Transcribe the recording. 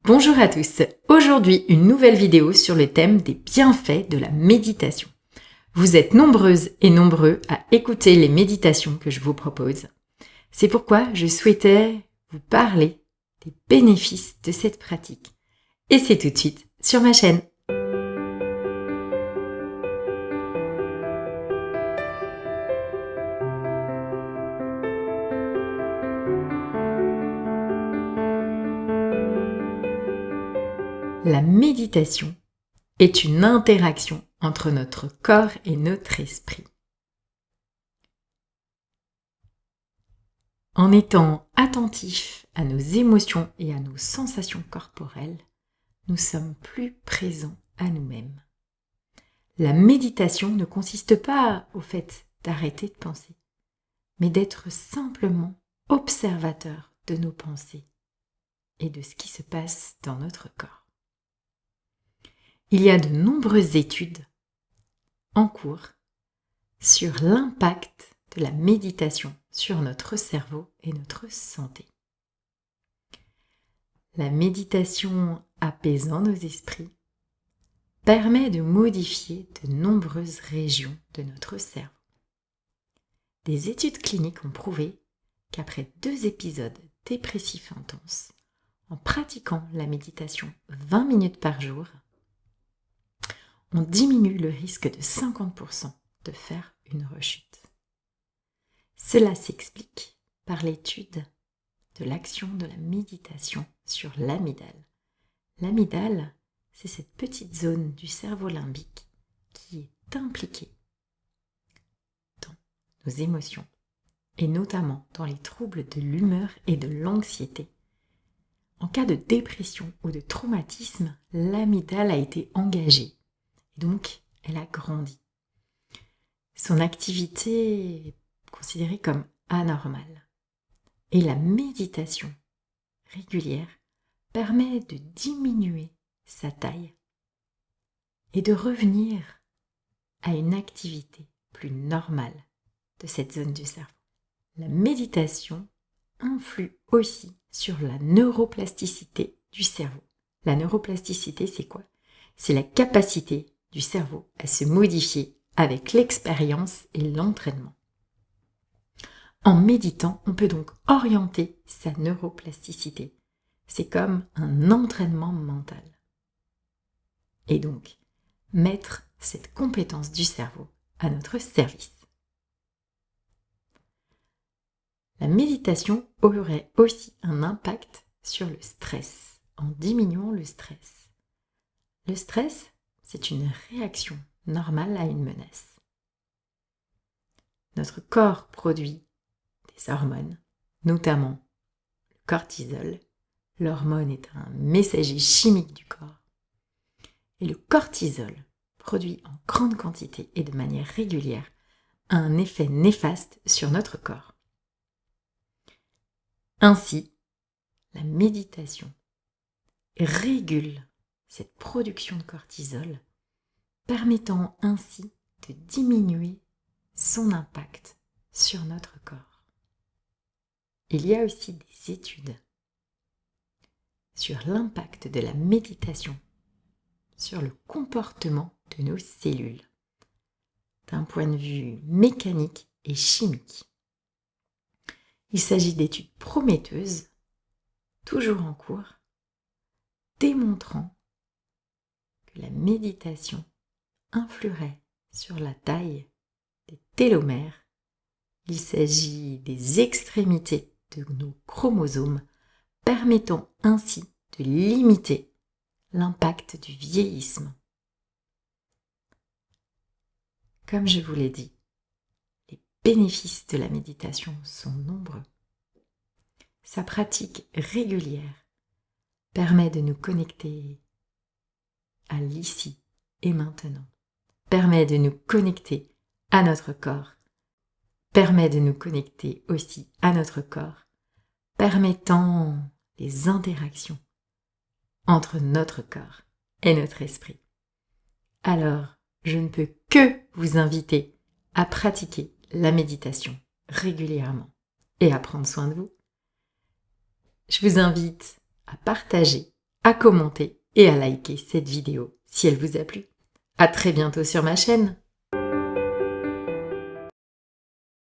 Bonjour à tous, aujourd'hui une nouvelle vidéo sur le thème des bienfaits de la méditation. Vous êtes nombreuses et nombreux à écouter les méditations que je vous propose. C'est pourquoi je souhaitais vous parler des bénéfices de cette pratique. Et c'est tout de suite sur ma chaîne. La méditation est une interaction entre notre corps et notre esprit. En étant attentifs à nos émotions et à nos sensations corporelles, nous sommes plus présents à nous-mêmes. La méditation ne consiste pas au fait d'arrêter de penser, mais d'être simplement observateur de nos pensées et de ce qui se passe dans notre corps. Il y a de nombreuses études en cours sur l'impact de la méditation sur notre cerveau et notre santé. La méditation apaisant nos esprits permet de modifier de nombreuses régions de notre cerveau. Des études cliniques ont prouvé qu'après 2 épisodes dépressifs intenses, en pratiquant la méditation 20 minutes par jour, on diminue le risque de 50% de faire une rechute. Cela s'explique par l'étude de l'action de la méditation sur l'amygdale. L'amygdale, c'est cette petite zone du cerveau limbique qui est impliquée dans nos émotions et notamment dans les troubles de l'humeur et de l'anxiété. En cas de dépression ou de traumatisme, l'amygdale a été engagée. Donc, elle a grandi. Son activité est considérée comme anormale. Et la méditation régulière permet de diminuer sa taille et de revenir à une activité plus normale de cette zone du cerveau. La méditation influe aussi sur la neuroplasticité du cerveau. La neuroplasticité, c'est quoi ? C'est la capacité du cerveau à se modifier avec l'expérience et l'entraînement. En méditant, on peut donc orienter sa neuroplasticité. C'est comme un entraînement mental. Et donc, mettre cette compétence du cerveau à notre service. La méditation aurait aussi un impact sur le stress, en diminuant le stress. Le stress, c'est une réaction normale à une menace. Notre corps produit des hormones, notamment le cortisol. L'hormone est un messager chimique du corps. Et le cortisol, produit en grande quantité et de manière régulière, a un effet néfaste sur notre corps. Ainsi, la méditation régule cette production de cortisol, permettant ainsi de diminuer son impact sur notre corps. Il y a aussi des études sur l'impact de la méditation sur le comportement de nos cellules, d'un point de vue mécanique et chimique. Il s'agit d'études prometteuses, toujours en cours, démontrant que la méditation influerait sur la taille des télomères. Il s'agit des extrémités de nos chromosomes, permettant ainsi de limiter l'impact du vieillissement. Comme je vous l'ai dit, les bénéfices de la méditation sont nombreux. Sa pratique régulière permet de nous connecter à l'ici et maintenant, permet de nous connecter à notre corps, permet de nous connecter aussi à notre corps, permettant les interactions entre notre corps et notre esprit. Alors, je ne peux que vous inviter à pratiquer la méditation régulièrement et à prendre soin de vous. Je vous invite à partager à commenter et à liker cette vidéo si elle vous a plu. À très bientôt sur ma chaîne.